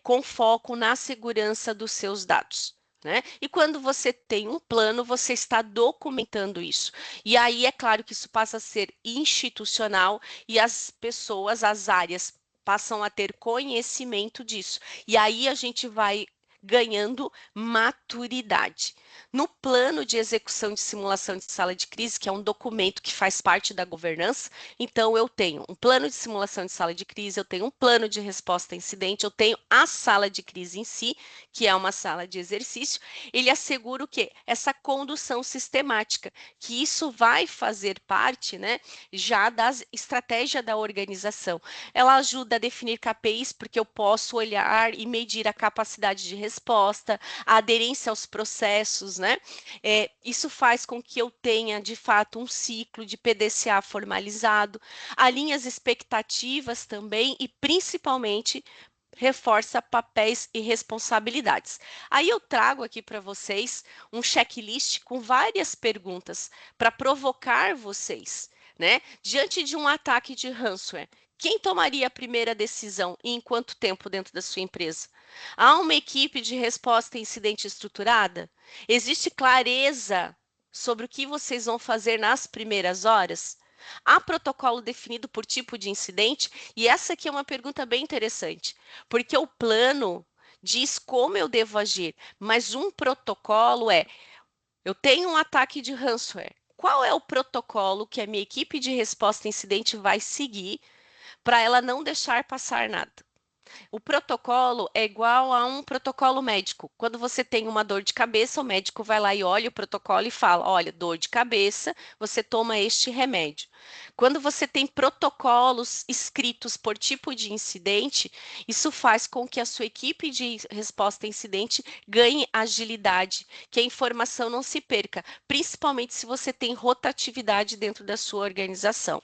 com foco na segurança dos seus dados. Né? E quando você tem um plano, você está documentando isso. E aí é claro que isso passa a ser institucional e as pessoas, as áreas, passam a ter conhecimento disso. E aí a gente vai ganhando maturidade. No plano de execução de simulação de sala de crise, que é um documento que faz parte da governança, então eu tenho um plano de simulação de sala de crise, eu tenho um plano de resposta a incidente, eu tenho a sala de crise em si, que é uma sala de exercício, ele assegura o quê? Essa condução sistemática, que isso vai fazer parte, né, já da estratégia da organização. Ela ajuda a definir KPIs, porque eu posso olhar e medir a capacidade de resposta, a aderência aos processos, né? Isso faz com que eu tenha, de fato, um ciclo de PDCA formalizado, alinha as expectativas também e, principalmente, reforça papéis e responsabilidades. Aí eu trago aqui para vocês um checklist com várias perguntas para provocar vocês, né? Diante de um ataque de ransomware, quem tomaria a primeira decisão e em quanto tempo dentro da sua empresa? Há uma equipe de resposta a incidente estruturada? Existe clareza sobre o que vocês vão fazer nas primeiras horas? Há protocolo definido por tipo de incidente? E essa aqui é uma pergunta bem interessante, porque o plano diz como eu devo agir, mas um protocolo é: eu tenho um ataque de ransomware. Qual é o protocolo que a minha equipe de resposta a incidente vai seguir para ela não deixar passar nada? O protocolo é igual a um protocolo médico. Quando você tem uma dor de cabeça, o médico vai lá e olha o protocolo e fala: olha, dor de cabeça, você toma este remédio. Quando você tem protocolos escritos por tipo de incidente, isso faz com que a sua equipe de resposta a incidente ganhe agilidade, que a informação não se perca, principalmente se você tem rotatividade dentro da sua organização,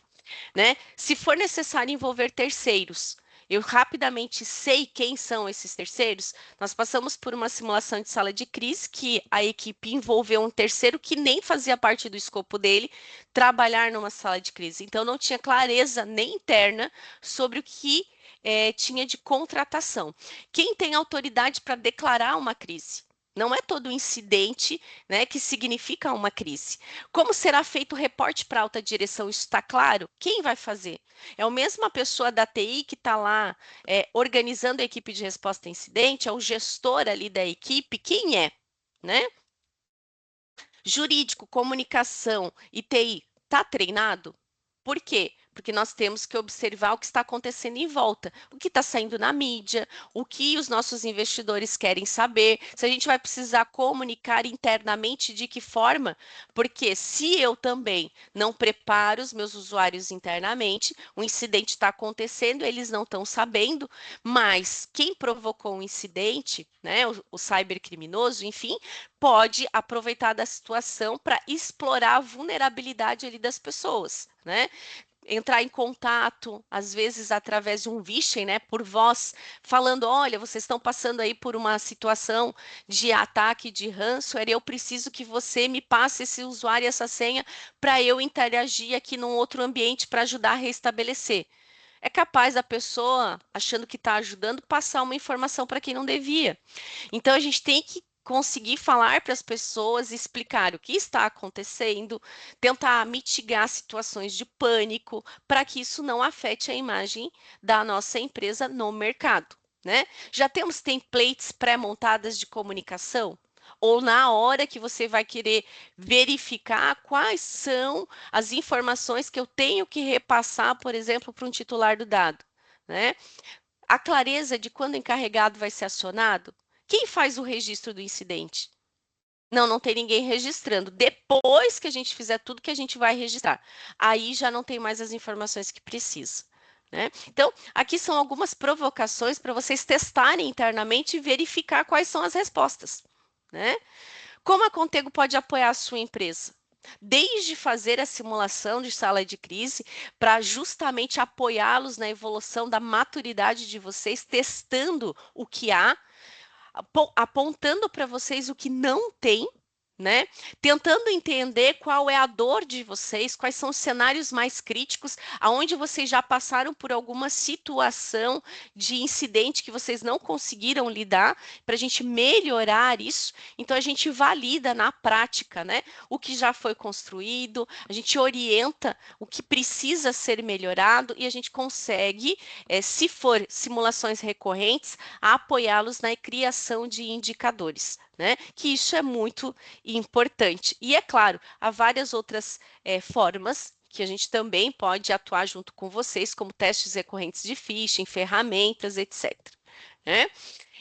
né? Se for necessário envolver terceiros, eu rapidamente sei quem são esses terceiros. Nós passamos por uma simulação de sala de crise que a equipe envolveu um terceiro que nem fazia parte do escopo dele trabalhar numa sala de crise. Então, não tinha clareza nem interna sobre o que tinha de contratação. Quem tem autoridade para declarar uma crise? Não é todo incidente, né, que significa uma crise. Como será feito o reporte para alta direção? Isso está claro? Quem vai fazer? É a mesma pessoa da TI que está lá organizando a equipe de resposta a incidente? É o gestor ali da equipe? Quem é? Né? Jurídico, comunicação e TI, está treinado? Por quê? Porque nós temos que observar o que está acontecendo em volta, o que está saindo na mídia, o que os nossos investidores querem saber, se a gente vai precisar comunicar internamente de que forma, porque se eu também não preparo os meus usuários internamente, o incidente está acontecendo, eles não estão sabendo, mas quem provocou o incidente, né, o cybercriminoso, enfim, pode aproveitar da situação para explorar a vulnerabilidade ali das pessoas, né? Entrar em contato, às vezes através de um phishing, né, por voz, falando: olha, vocês estão passando aí por uma situação de ataque de ransomware, eu preciso que você me passe esse usuário e essa senha para eu interagir aqui num outro ambiente para ajudar a restabelecer. É capaz da pessoa, achando que está ajudando, passar uma informação para quem não devia. Então, a gente tem que conseguir falar para as pessoas, explicar o que está acontecendo, tentar mitigar situações de pânico, para que isso não afete a imagem da nossa empresa no mercado, né? Já temos templates pré-montadas de comunicação? Ou na hora que você vai querer verificar quais são as informações que eu tenho que repassar, por exemplo, para um titular do dado, né? A clareza de quando o encarregado vai ser acionado? Quem faz o registro do incidente? Não, não tem ninguém registrando. Depois que a gente fizer tudo que a gente vai registrar, aí já não tem mais as informações que precisa, né? Então, aqui são algumas provocações para vocês testarem internamente e verificar quais são as respostas, né? Como a Contego pode apoiar a sua empresa? Desde fazer a simulação de sala de crise para justamente apoiá-los na evolução da maturidade de vocês, testando o que há, apontando para vocês o que não tem, né? Tentando entender qual é a dor de vocês, quais são os cenários mais críticos, aonde vocês já passaram por alguma situação de incidente que vocês não conseguiram lidar, para a gente melhorar isso. Então a gente valida na prática, né? O que já foi construído, a gente orienta o que precisa ser melhorado e a gente consegue, se for simulações recorrentes, apoiá-los na criação de indicadores, né? Que isso é muito importante. E é claro, há várias outras formas que a gente também pode atuar junto com vocês, como testes recorrentes de phishing, ferramentas, etc. Né?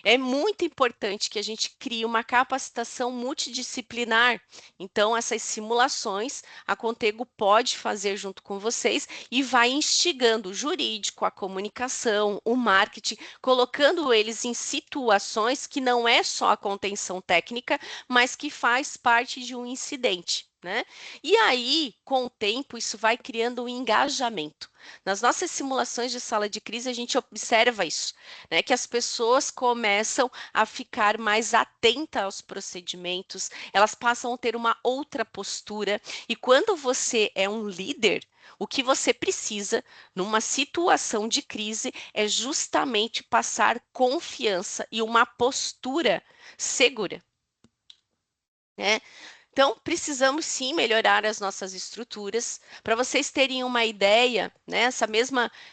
É muito importante que a gente crie uma capacitação multidisciplinar. Então, essas simulações a Contego pode fazer junto com vocês e vai instigando o jurídico, a comunicação, o marketing, colocando eles em situações que não é só a contenção técnica, mas que faz parte de um incidente. né? E aí, com o tempo, isso vai criando um engajamento. Nas nossas simulações de sala de crise, a gente observa isso, né? Que as pessoas começam a ficar mais atentas aos procedimentos, elas passam a ter uma outra postura, e quando você é um líder, o que você precisa numa situação de crise é justamente passar confiança e uma postura segura, né? Então, precisamos sim melhorar as nossas estruturas. Para vocês terem uma ideia, né,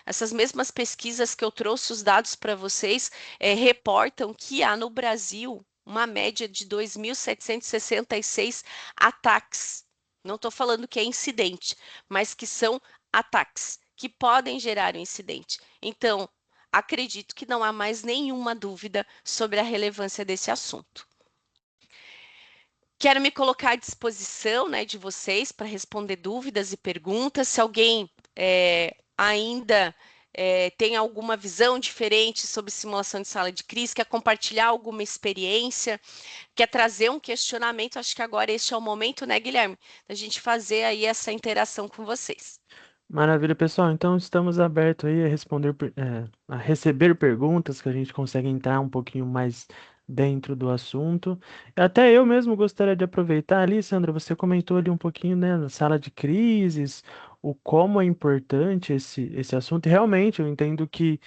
essas mesmas pesquisas que eu trouxe os dados para vocês, reportam que há no Brasil uma média de 2.766 ataques. Não estou falando que é incidente, mas que são ataques que podem gerar um incidente. Então, acredito que não há mais nenhuma dúvida sobre a relevância desse assunto. Quero me colocar à disposição, né, de vocês para responder dúvidas e perguntas. Se alguém ainda tem alguma visão diferente sobre simulação de sala de crise, quer compartilhar alguma experiência, quer trazer um questionamento, acho que agora este é o momento, né, Guilherme, da gente fazer aí essa interação com vocês. Maravilha, pessoal. Então, estamos abertos aí a a receber perguntas que a gente consegue entrar um pouquinho mais dentro do assunto. Até eu mesmo gostaria de aproveitar ali, Sandra, você comentou ali um pouquinho, né, na sala de crises, o como é importante esse assunto. E realmente, eu entendo que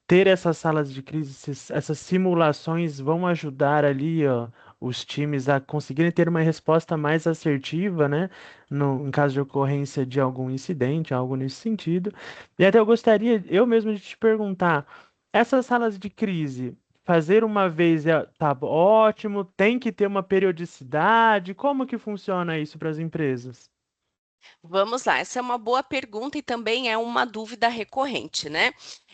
ter essas salas de crise, essas simulações vão ajudar ali, ó, os times a conseguirem ter uma resposta mais assertiva, né, em caso de ocorrência de algum incidente, algo nesse sentido. E até eu gostaria, eu mesmo, de te perguntar, essas salas de crise, fazer uma vez tá ótimo, tem que ter uma periodicidade, como que funciona isso para as empresas? Vamos lá, essa é uma boa pergunta e também é uma dúvida recorrente, né?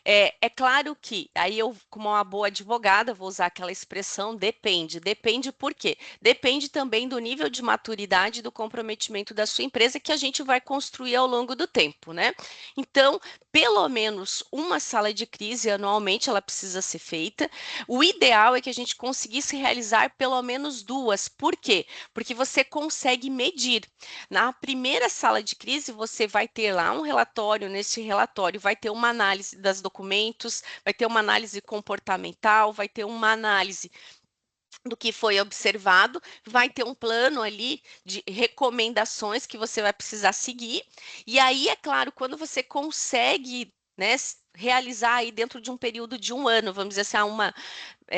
É claro que, aí eu, como uma boa advogada, vou usar aquela expressão depende. Depende por quê? Depende também do nível de maturidade e do comprometimento da sua empresa que a gente vai construir ao longo do tempo, né? Então, pelo menos uma sala de crise anualmente ela precisa ser feita. O ideal é que a gente conseguisse realizar pelo menos duas. Por quê? Porque você consegue medir. Na primeira sala de crise, você vai ter lá um relatório, nesse relatório vai ter uma análise dos documentos, vai ter uma análise comportamental, vai ter uma análise do que foi observado, vai ter um plano ali de recomendações que você vai precisar seguir. E aí, é claro, quando você consegue, né, realizar aí dentro de um período de um ano, vamos dizer assim,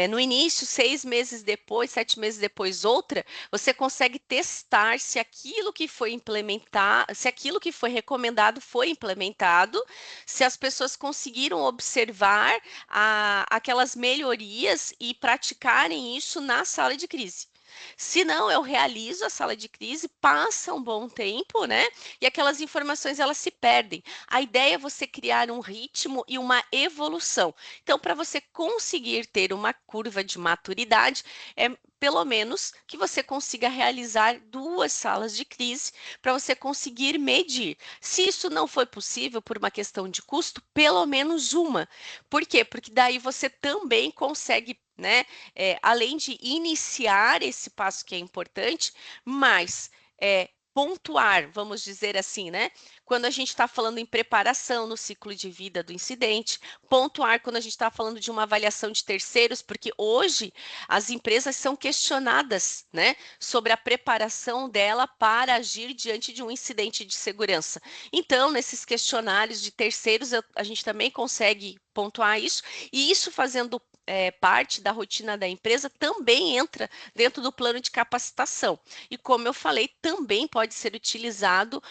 no início, 6 meses depois, 7 meses depois, outra, você consegue testar se aquilo que foi implementado, se aquilo que foi recomendado foi implementado, se as pessoas conseguiram observar aquelas melhorias e praticarem isso na sala de crise. Se não, eu realizo a sala de crise, passa um bom tempo, né? E aquelas informações elas se perdem. A ideia é você criar um ritmo e uma evolução. Então, para você conseguir ter uma curva de maturidade, é pelo menos que você consiga realizar duas salas de crise para você conseguir medir. Se isso não foi possível por uma questão de custo, pelo menos uma. Por quê? Porque daí você também consegue, né, além de iniciar esse passo que é importante, mas pontuar, vamos dizer assim, né? Quando a gente está falando em preparação no ciclo de vida do incidente, pontuar quando a gente está falando de uma avaliação de terceiros, porque hoje as empresas são questionadas, né, sobre a preparação dela para agir diante de um incidente de segurança. Então, nesses questionários de terceiros, a gente também consegue pontuar isso, e isso fazendo parte da rotina da empresa também entra dentro do plano de capacitação. E como eu falei, também pode ser utilizado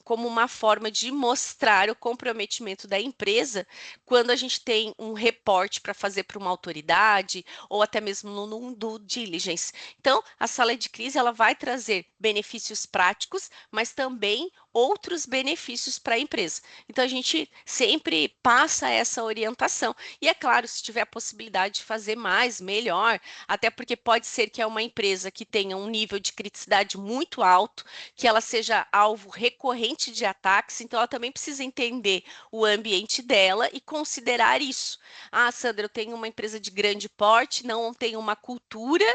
como uma forma de mostrar o comprometimento da empresa quando a gente tem um reporte para fazer para uma autoridade ou até mesmo num due diligence. Então, a sala de crise ela vai trazer benefícios práticos, mas também outros benefícios para a empresa. Então, a gente sempre passa essa orientação. E é claro, se tiver a possibilidade de fazer mais, melhor, até porque pode ser que é uma empresa que tenha um nível de criticidade muito alto, que ela seja alvo recorrente de ataques, então ela também precisa entender o ambiente dela e considerar isso. Ah, Sandra, eu tenho uma empresa de grande porte, não tenho uma cultura,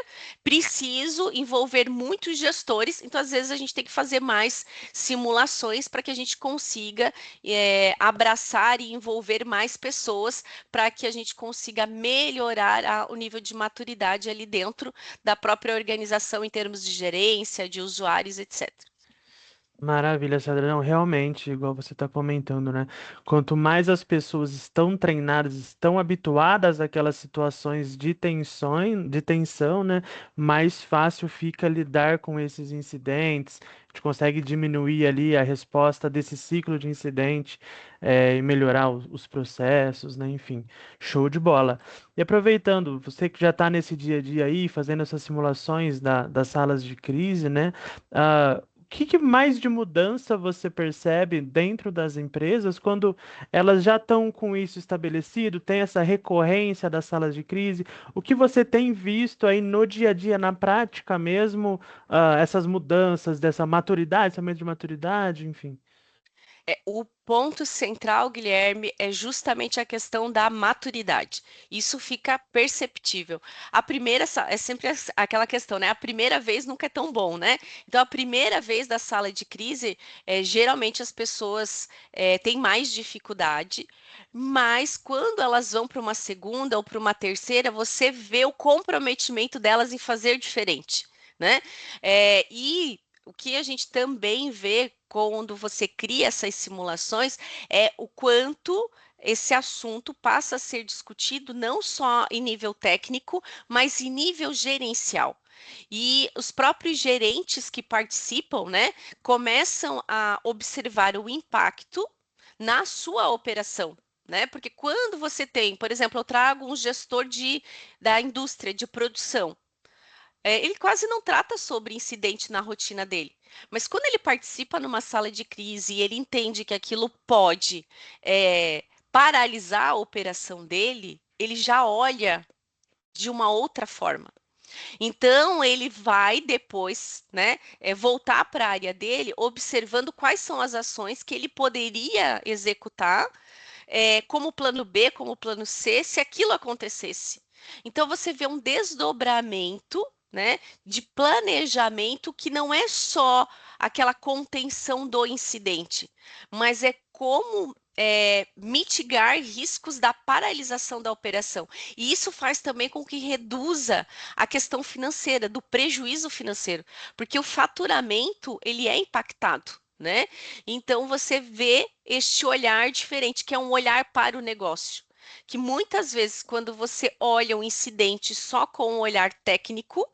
preciso envolver muitos gestores, então às vezes a gente tem que fazer mais simulações para que a gente consiga abraçar e envolver mais pessoas para que a gente consiga melhorar o nível de maturidade ali dentro da própria organização em termos de gerência, de usuários, etc. Maravilha, Sandra. Não, realmente, igual você está comentando, né? Quanto mais as pessoas estão treinadas, estão habituadas àquelas situações de tensão, né? Mais fácil fica lidar com esses incidentes. A gente consegue diminuir ali a resposta desse ciclo de incidente, e melhorar os processos, né? Enfim, show de bola. E aproveitando, você que já está nesse dia a dia aí, fazendo essas simulações das salas de crise, né? O que mais de mudança você percebe dentro das empresas quando elas já estão com isso estabelecido, tem essa recorrência das salas de crise? O que você tem visto aí no dia a dia, na prática mesmo, essas mudanças dessa maturidade, esse aumento de maturidade, enfim? O ponto central, Guilherme, é justamente a questão da maturidade. Isso fica perceptível. A primeira é sempre aquela questão, né? A primeira vez nunca é tão bom, né? Então, a primeira vez da sala de crise, geralmente as pessoas têm mais dificuldade, mas quando elas vão para uma segunda ou para uma terceira, você vê o comprometimento delas em fazer diferente, né? E o que a gente também vê quando você cria essas simulações é o quanto esse assunto passa a ser discutido não só em nível técnico, mas em nível gerencial. E os próprios gerentes que participam, né, começam a observar o impacto na sua operação. Né? Porque quando você tem, por exemplo, eu trago um gestor da indústria de produção. Ele quase não trata sobre incidente na rotina dele. Mas quando ele participa numa sala de crise e ele entende que aquilo pode paralisar a operação dele, ele já olha de uma outra forma. Então, ele vai depois, né, voltar para a área dele, observando quais são as ações que ele poderia executar, como plano B, como plano C, se aquilo acontecesse. Então, você vê um desdobramento, né, de planejamento que não é só aquela contenção do incidente, mas é como mitigar riscos da paralisação da operação. E isso faz também com que reduza a questão financeira, do prejuízo financeiro, porque o faturamento ele é impactado. Né? Então você vê este olhar diferente, que é um olhar para o negócio. Que muitas vezes, quando você olha um incidente só com um olhar técnico,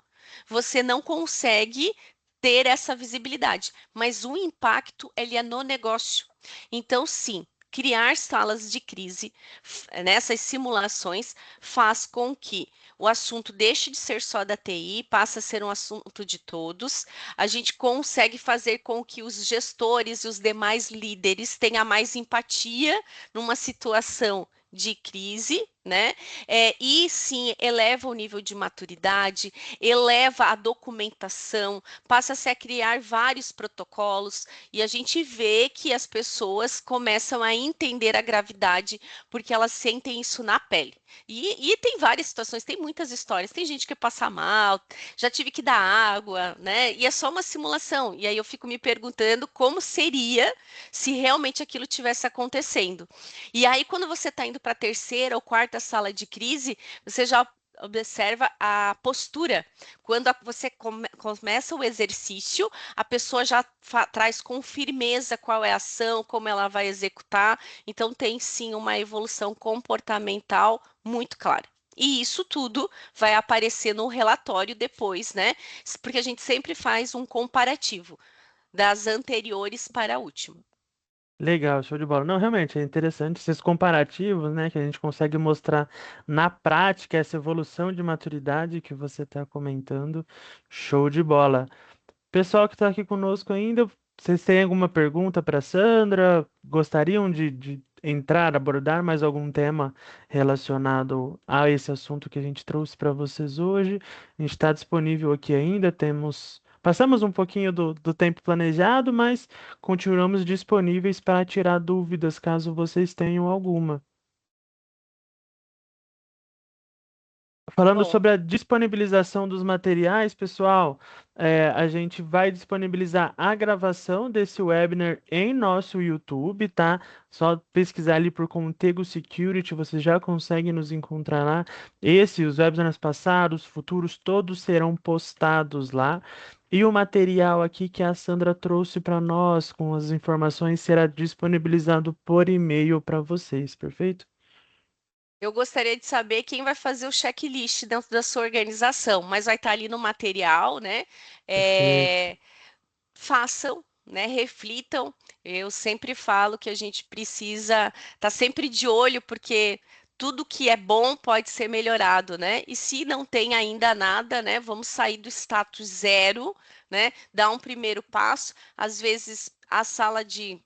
você não consegue ter essa visibilidade, mas o impacto ele é no negócio. Então, sim, criar salas de crise nessas simulações faz com que o assunto deixe de ser só da TI, passa a ser um assunto de todos. A gente consegue fazer com que os gestores e os demais líderes tenham mais empatia numa situação de crise, né? E sim, eleva o nível de maturidade, eleva a documentação, passa-se a criar vários protocolos, e a gente vê que as pessoas começam a entender a gravidade porque elas sentem isso na pele. E tem várias situações, tem muitas histórias. Tem gente que passa mal, já tive que dar água, né? E é só uma simulação. E aí eu fico me perguntando como seria se realmente aquilo tivesse acontecendo. E aí, quando você está indo para a terceira ou quarta sala de crise, você já observa a postura. Quando você começa o exercício, a pessoa já traz com firmeza qual é a ação, como ela vai executar. Então, tem sim uma evolução comportamental muito clara. E isso tudo vai aparecer no relatório depois, né? Porque a gente sempre faz um comparativo das anteriores para a última. Legal, show de bola. Não, realmente é interessante esses comparativos, né, que a gente consegue mostrar na prática essa evolução de maturidade que você está comentando. Show de bola. Pessoal que está aqui conosco ainda, Vocês têm alguma pergunta para Sandra? Gostariam de entrar, abordar mais algum tema relacionado a esse assunto que a gente trouxe para vocês hoje? A gente está disponível aqui ainda, Passamos um pouquinho do tempo planejado, mas continuamos disponíveis para tirar dúvidas caso vocês tenham alguma. Falando Bom, sobre a disponibilização dos materiais, pessoal, a gente vai disponibilizar a gravação desse webinar em nosso YouTube, tá? Só pesquisar ali por Contigo Security, você já consegue nos encontrar lá. Esse, os webinars passados, futuros, todos serão postados lá. E o material aqui que a Sandra trouxe para nós, com as informações, será disponibilizado por e-mail para vocês, perfeito? eu gostaria de saber quem vai fazer o checklist dentro da sua organização, mas vai estar ali no material, né? Perfeito. É, façam, né? Reflitam. Eu sempre falo que a gente precisa estar sempre de olho, porque tudo que é bom pode ser melhorado, né? E se não tem ainda nada, né? Vamos sair do status zero, né? Dar um primeiro passo. Às vezes a sala de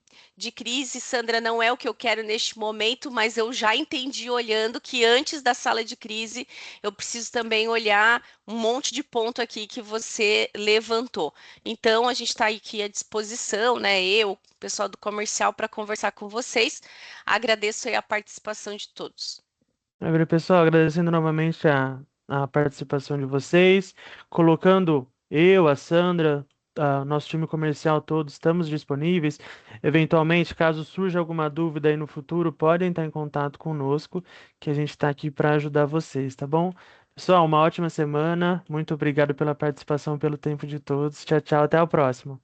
crise, Sandra, não é o que eu quero neste momento, mas eu já entendi olhando que antes da sala de crise eu preciso também olhar um monte de ponto aqui que você levantou. Então, a gente está aqui à disposição, né? Eu, o pessoal do comercial, para conversar com vocês. Agradeço aí a participação de todos. Agora, pessoal, agradecendo novamente a participação de vocês, colocando eu, a Sandra, nosso time comercial todos, estamos disponíveis. Eventualmente, caso surja alguma dúvida aí no futuro, podem estar em contato conosco, que a gente está aqui para ajudar vocês, tá bom? Pessoal, uma ótima semana. Muito obrigado pela participação, pelo tempo de todos. Tchau, tchau, até o próximo.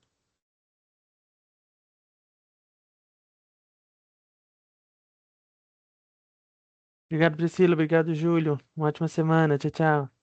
Obrigado, Priscila. Obrigado, Júlio. Uma ótima semana. Tchau, tchau.